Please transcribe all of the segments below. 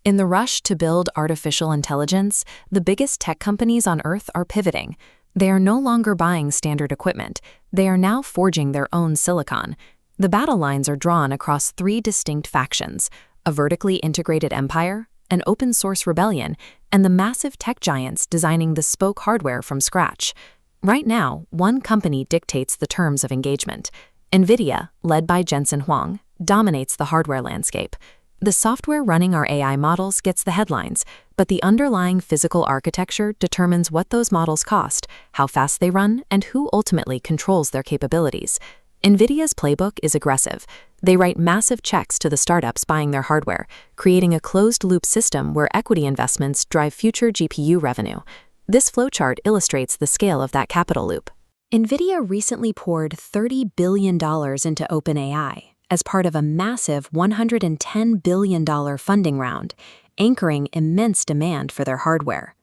In the rush to build artificial intelligence, the biggest tech companies on Earth are pivoting. They are no longer buying standard equipment. They are now forging their own silicon. The battle lines are drawn across three distinct factions: a vertically integrated empire, an open-source rebellion, and the massive tech giants designing bespoke hardware from scratch. Right now, one company dictates the terms of engagement. Nvidia, led by Jensen Huang, dominates the hardware landscape. The software running our AI models gets the headlines, but the underlying physical architecture determines what those models cost, how fast they run, and who ultimately controls their capabilities. Nvidia's playbook is aggressive. They write massive checks to the startups buying their hardware, creating a closed-loop system where equity investments drive future GPU revenue. This flowchart illustrates the scale of that capital loop. Nvidia recently poured $30 billion into OpenAI as part of a massive $110 billion funding round, anchoring immense demand for their hardware.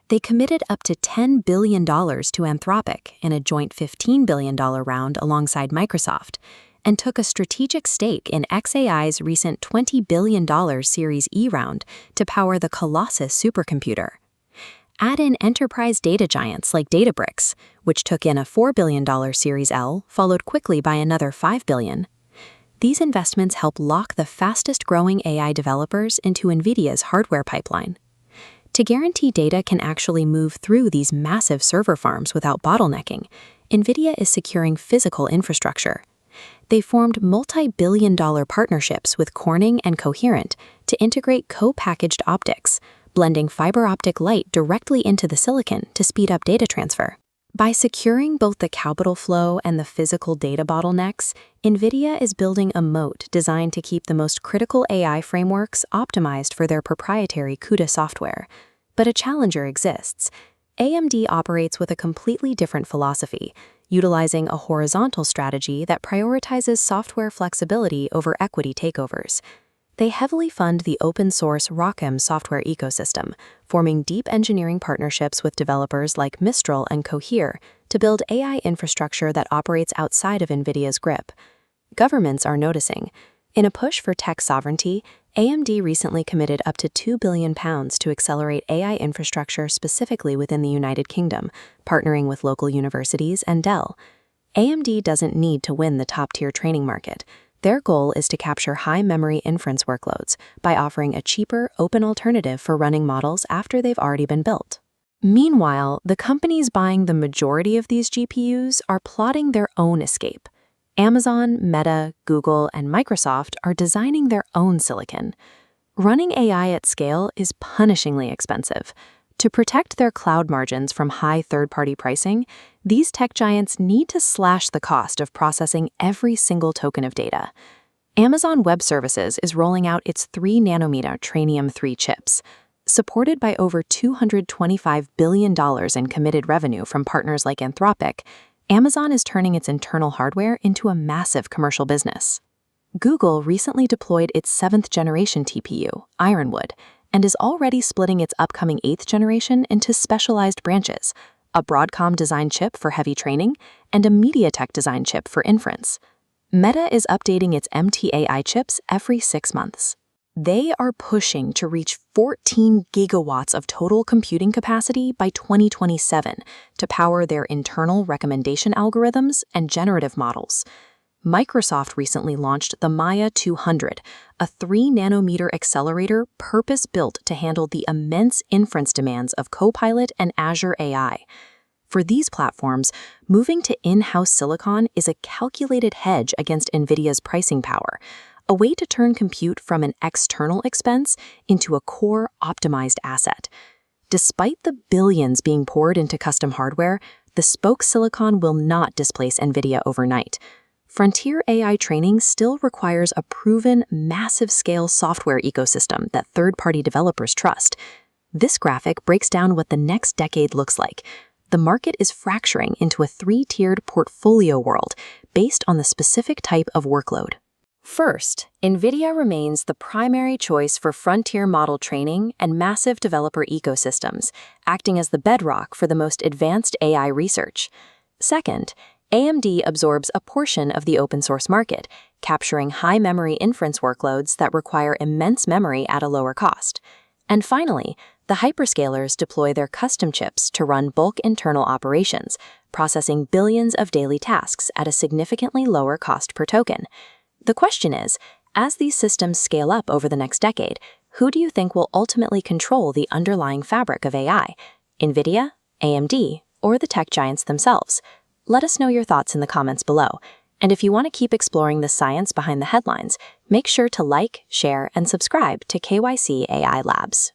They committed up to $10 billion to Anthropic in a joint $15 billion round alongside Microsoft, and took a strategic stake in xAI's recent $20 billion Series E round to power the Colossus supercomputer. Add in enterprise data giants like Databricks, which took in a $4 billion Series L, followed quickly by another $5 billion. These investments help lock the fastest-growing AI developers into Nvidia's hardware pipeline. To guarantee data can actually move through these massive server farms without bottlenecking, Nvidia is securing physical infrastructure. They formed multi-billion-dollar partnerships with Corning and Coherent to integrate co-packaged optics, blending fiber optic light directly into the silicon to speed up data transfer. By securing both the capital flow and the physical data bottlenecks, Nvidia is building a moat designed to keep the most critical AI frameworks optimized for their proprietary CUDA software. But a challenger exists. AMD operates with a completely different philosophy, utilizing a horizontal strategy that prioritizes software flexibility over equity takeovers. They heavily fund the open-source ROCm software ecosystem, forming deep engineering partnerships with developers like Mistral and Cohere to build AI infrastructure that operates outside of Nvidia's grip. Governments are noticing. In a push for tech sovereignty, AMD recently committed up to £2 billion to accelerate AI infrastructure specifically within the United Kingdom, partnering with local universities and Dell. AMD doesn't need to win the top-tier training market. Their goal is to capture high-memory inference workloads by offering a cheaper, open alternative for running models after they've already been built. Meanwhile, the companies buying the majority of these GPUs are plotting their own escape. Amazon, Meta, Google, and Microsoft are designing their own silicon. Running AI at scale is punishingly expensive. To protect their cloud margins from high third-party pricing, these tech giants need to slash the cost of processing every single token of data. Amazon Web Services is rolling out its 3-nanometer Trainium 3 chips. Supported by over $225 billion in committed revenue from partners like Anthropic, Amazon is turning its internal hardware into a massive commercial business. Google recently deployed its 7th-generation TPU, Ironwood, and is already splitting its upcoming 8th generation into specialized branches, a Broadcom-designed chip for heavy training and a MediaTek-designed chip for inference. Meta is updating its MTIA chips every 6 months. They are pushing to reach 14 gigawatts of total computing capacity by 2027 to power their internal recommendation algorithms and generative models. Microsoft recently launched the Maya 200, a 3-nanometer accelerator purpose-built to handle the immense inference demands of Copilot and Azure AI. For these platforms, moving to in-house silicon is a calculated hedge against Nvidia's pricing power, a way to turn compute from an external expense into a core optimized asset. Despite the billions being poured into custom hardware, the spoke silicon will not displace Nvidia overnight. Frontier AI training still requires a proven, massive-scale software ecosystem that third-party developers trust. This graphic breaks down what the next decade looks like. The market is fracturing into a 3-tiered portfolio world based on the specific type of workload. First, Nvidia remains the primary choice for frontier model training and massive developer ecosystems, acting as the bedrock for the most advanced AI research. Second, AMD absorbs a portion of the open-source market, capturing high-memory inference workloads that require immense memory at a lower cost. And finally, the hyperscalers deploy their custom chips to run bulk internal operations, processing billions of daily tasks at a significantly lower cost per token. The question is, as these systems scale up over the next decade, who do you think will ultimately control the underlying fabric of AI? Nvidia, AMD, or the tech giants themselves? Let us know your thoughts in the comments below. And if you want to keep exploring the science behind the headlines, make sure to like, share, and subscribe to KYC AI Labs.